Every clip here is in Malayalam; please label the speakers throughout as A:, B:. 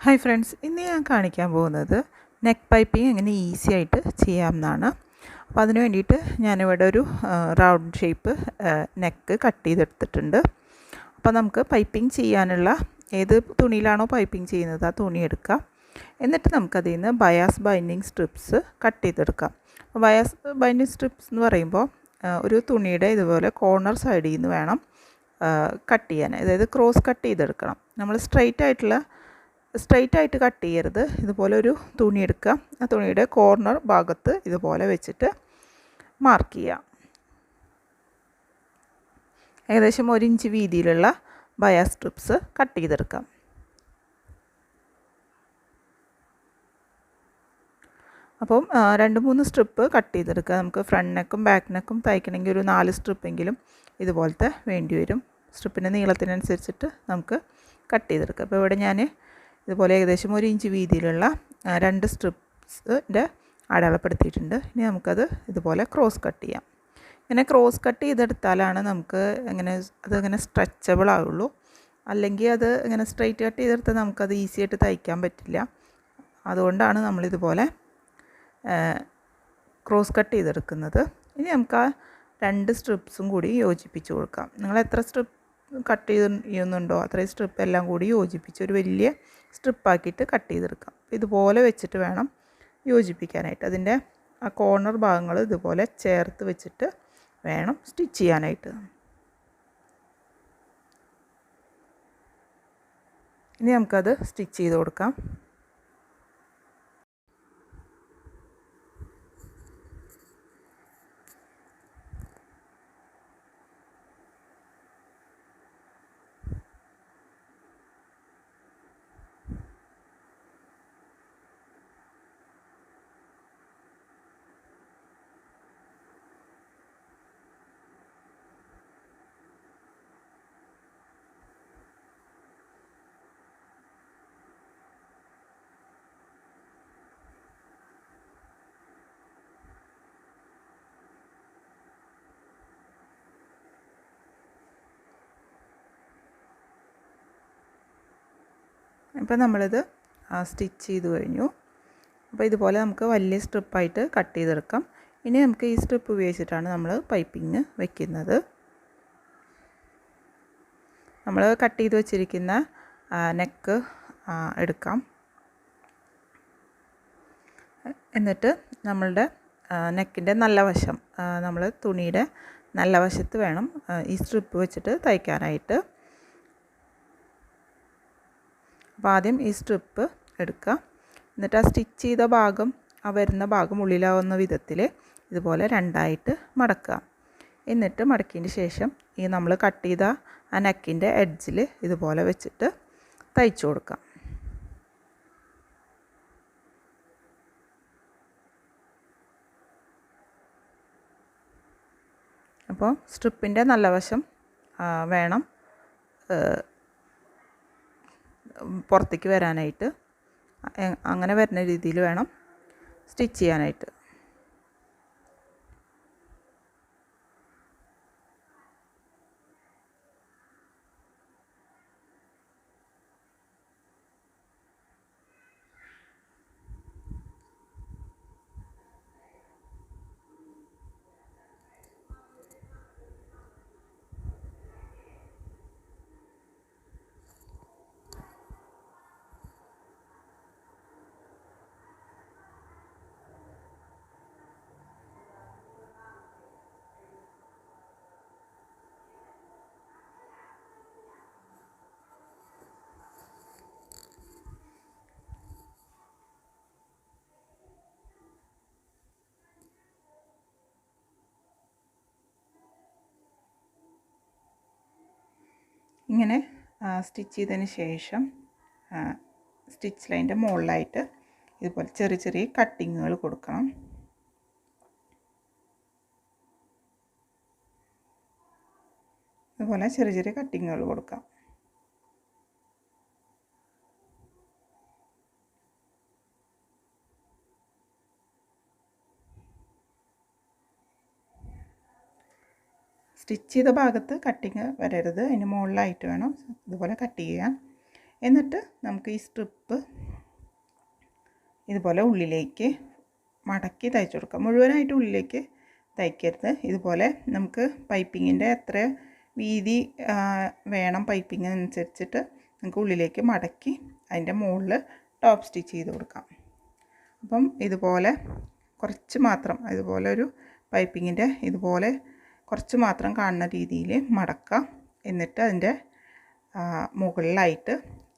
A: ഹായ് ഫ്രണ്ട്സ്, ഇന്ന് ഞാൻ കാണിക്കാൻ പോകുന്നത് നെക്ക് പൈപ്പിംഗ് എങ്ങനെ ഈസി ആയിട്ട് ചെയ്യാമെന്നാണ്. അപ്പോൾ അതിന് വേണ്ടിയിട്ട് ഞാനിവിടെ ഒരു റൗണ്ട് ഷേപ്പ് നെക്ക് കട്ട് ചെയ്തെടുത്തിട്ടുണ്ട്. അപ്പോൾ നമുക്ക് പൈപ്പിംഗ് ചെയ്യാനുള്ള ഏത് തുണിയിലാണോ പൈപ്പിംഗ് ചെയ്യുന്നത് ആ തുണി എടുക്കാം. എന്നിട്ട് നമുക്കതിൽ നിന്ന് ബയാസ് ബൈൻഡിങ് സ്ട്രിപ്സ് കട്ട് ചെയ്തെടുക്കാം. ബയാസ് ബൈൻഡിങ് സ്ട്രിപ്സ് എന്ന് പറയുമ്പോൾ ഒരു തുണിയുടെ ഇതുപോലെ കോർണർ സൈഡിൽ നിന്ന് വേണം കട്ട് ചെയ്യാൻ, അതായത് ക്രോസ് കട്ട് ചെയ്തെടുക്കണം. നമ്മൾ സ്ട്രെയിറ്റ് ആയിട്ട് കട്ട് ചെയ്യരുത്. ഇതുപോലെ ഒരു തുണി എടുക്കുക, ആ തുണിയുടെ കോർണർ ഭാഗത്ത് ഇതുപോലെ വെച്ചിട്ട് മാർക്ക് ചെയ്യുക. ഏകദേശം 1 ഇഞ്ച് വീതിയിലുള്ള ബയാസ് സ്ട്രിപ്സ് കട്ട് ചെയ്തെടുക്കാം. അപ്പം 2-3 സ്ട്രിപ്പ് കട്ട് ചെയ്തെടുക്കുക. നമുക്ക് ഫ്രണ്ട് നെക്കും ബാക്ക് നെക്കും തയ്ക്കണമെങ്കിൽ ഒരു 4 സ്ട്രിപ്പെങ്കിലും ഇതുപോലത്തെ വേണ്ടി വരും. സ്ട്രിപ്പിൻ്റെ നീളത്തിനനുസരിച്ചിട്ട് നമുക്ക് കട്ട് ചെയ്തെടുക്കാം. അപ്പോൾ ഇവിടെ ഞാൻ ഇതുപോലെ ഏകദേശം 1 ഇഞ്ച് വീതിയിലുള്ള 2 സ്ട്രിപ്സിൻ്റെ അടയാളപ്പെടുത്തിയിട്ടുണ്ട്. ഇനി നമുക്കത് ഇതുപോലെ ക്രോസ് കട്ട് ചെയ്യാം. ഇങ്ങനെ ക്രോസ് കട്ട് ചെയ്തെടുത്താലാണ് നമുക്ക് അതങ്ങനെ സ്ട്രെച്ചബിൾ ആവുള്ളൂ. അല്ലെങ്കിൽ അത് ഇങ്ങനെ സ്ട്രെയിറ്റ് കട്ട് ചെയ്തെടുത്താൽ നമുക്കത് ഈസി ആയിട്ട് തയ്ക്കാൻ പറ്റില്ല. അതുകൊണ്ടാണ് നമ്മളിതുപോലെ ക്രോസ് കട്ട് ചെയ്തെടുക്കുന്നത്. ഇനി നമുക്ക് ആ 2 സ്ട്രിപ്സും കൂടി യോജിപ്പിച്ച് കൊടുക്കാം. നിങ്ങൾ എത്ര സ്ട്രിപ്പ് കട്ട് ചെയ്യുന്നുണ്ടോ അത്രയും സ്ട്രിപ്പ് എല്ലാം കൂടി യോജിപ്പിച്ച് ഒരു വലിയ സ്ട്രിപ്പാക്കിയിട്ട് കട്ട് ചെയ്തെടുക്കാം. ഇതുപോലെ വെച്ചിട്ട് വേണം യോജിപ്പിക്കാനായിട്ട്. അതിൻ്റെ ആ കോർണർ ഭാഗങ്ങൾ ഇതുപോലെ ചേർത്ത് വെച്ചിട്ട് വേണം സ്റ്റിച്ച് ചെയ്യാനായിട്ട്. ഇനി നമുക്കത് സ്റ്റിച്ച് ചെയ്ത് കൊടുക്കാം. ഇപ്പോൾ നമ്മളിത് സ്റ്റിച്ച് ചെയ്ത് കഴിഞ്ഞു. അപ്പോൾ ഇതുപോലെ നമുക്ക് വലിയ സ്ട്രിപ്പായിട്ട് കട്ട് ചെയ്തെടുക്കാം. ഇനി നമുക്ക് ഈ സ്ട്രിപ്പ് ഉപയോഗിച്ചിട്ടാണ് നമ്മൾ പൈപ്പിംഗ് വയ്ക്കുന്നത്. നമ്മൾ കട്ട് ചെയ്ത് വെച്ചിരിക്കുന്ന നെക്ക് എടുക്കാം. എന്നിട്ട് നമ്മളുടെ നെക്കിൻ്റെ നല്ല വശം, നമ്മൾ തുണിയുടെ നല്ല വശത്ത് വേണം ഈ സ്ട്രിപ്പ് വെച്ചിട്ട് തയ്ക്കാനായിട്ട്. അപ്പോൾ ആദ്യം ഈ സ്ട്രിപ്പ് എടുക്കുക. എന്നിട്ട് ആ സ്റ്റിച്ച് ചെയ്ത ഭാഗം, ആ വരുന്ന ഭാഗം ഉള്ളിലാവുന്ന വിധത്തിൽ ഇതുപോലെ 2ആയിട്ട് മടക്കുക. എന്നിട്ട് മടക്കിയതിന് ശേഷം ഈ നമ്മൾ കട്ട് ചെയ്ത ആ നെക്കിൻ്റെ എഡ്ജിൽ ഇതുപോലെ വെച്ചിട്ട് തയ്ച്ചു കൊടുക്കാം. അപ്പോൾ സ്ട്രിപ്പിൻ്റെ നല്ല വശം വേണം പുറത്തേക്ക് വരാനായിട്ട്. അങ്ങനെ വരുന്ന രീതിയിൽ വേണം സ്റ്റിച്ച് ചെയ്യാനായിട്ട്. ഇങ്ങനെ സ്റ്റിച്ച് ചെയ്തതിന് ശേഷം സ്റ്റിച്ച് ലൈൻ്റെ മുകളിലായിട്ട് ഇതുപോലെ ചെറിയ ചെറിയ കട്ടിങ്ങുകൾ കൊടുക്കണം. ഇതുപോലെ ചെറിയ ചെറിയ കട്ടിങ്ങുകൾ കൊടുക്കാം. സ്റ്റിച്ച് ചെയ്ത ഭാഗത്ത് കട്ടിങ് വരരുത്, അതിന് മുകളിലായിട്ട് വേണം ഇതുപോലെ കട്ട് ചെയ്യാൻ. എന്നിട്ട് നമുക്ക് ഈ സ്ട്രിപ്പ് ഇതുപോലെ ഉള്ളിലേക്ക് മടക്കി തയ്ച്ചു കൊടുക്കാം. മുഴുവനായിട്ട് ഉള്ളിലേക്ക് തയ്ക്കരുത്. ഇതുപോലെ നമുക്ക് പൈപ്പിങ്ങിൻ്റെ എത്ര വീതി വേണം പൈപ്പിംഗ് അനുസരിച്ചിട്ട് നമുക്ക് ഉള്ളിലേക്ക് മടക്കി അതിൻ്റെ മുകളിൽ ടോപ്പ് സ്റ്റിച്ച് ചെയ്ത് കൊടുക്കാം. അപ്പം ഇതുപോലെ കുറച്ച് മാത്രം, ഇതുപോലെ ഒരു പൈപ്പിങ്ങിൻ്റെ ഇതുപോലെ കുറച്ച് മാത്രം കാണുന്ന രീതിയിൽ മടക്കാം. എന്നിട്ട് അതിൻ്റെ മുകളിലായിട്ട്,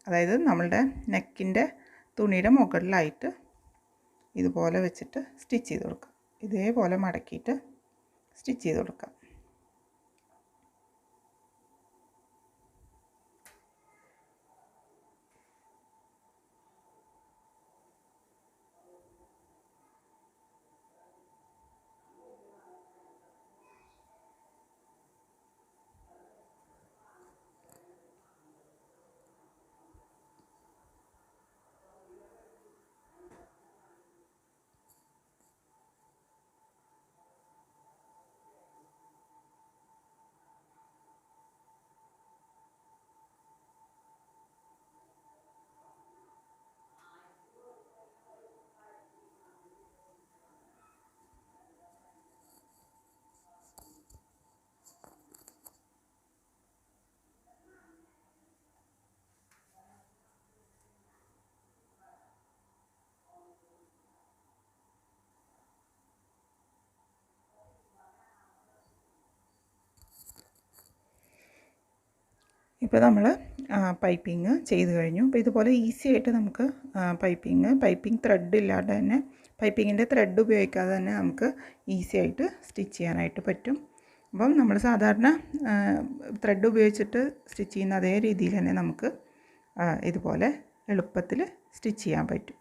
A: അതായത് നമ്മളുടെ നെക്കിൻ്റെ തുണിയുടെ മുകളിലായിട്ട് ഇതുപോലെ വെച്ചിട്ട് സ്റ്റിച്ച് ചെയ്ത് കൊടുക്കാം. ഇതേപോലെ മടക്കിയിട്ട് സ്റ്റിച്ച് ചെയ്ത് കൊടുക്കാം. ഇപ്പോൾ നമ്മൾ പൈപ്പിംഗ് ചെയ്ത് കഴിഞ്ഞു. അപ്പോൾ ഇതുപോലെ ഈസി ആയിട്ട് നമുക്ക് പൈപ്പിംഗ് ത്രെഡ് ഇല്ലാതെ തന്നെ, പൈപ്പിങ്ങിൻ്റെ ത്രെഡ് ഉപയോഗിക്കാതെ തന്നെ നമുക്ക് ഈസി ആയിട്ട് സ്റ്റിച്ച് ചെയ്യാനായിട്ട് പറ്റും. അപ്പം നമ്മൾ സാധാരണ ത്രെഡ് ഉപയോഗിച്ചിട്ട് സ്റ്റിച്ച് ചെയ്യുന്ന അതേ രീതിയിൽ തന്നെ നമുക്ക് ഇതുപോലെ എളുപ്പത്തിൽ സ്റ്റിച്ച് ചെയ്യാൻ പറ്റും.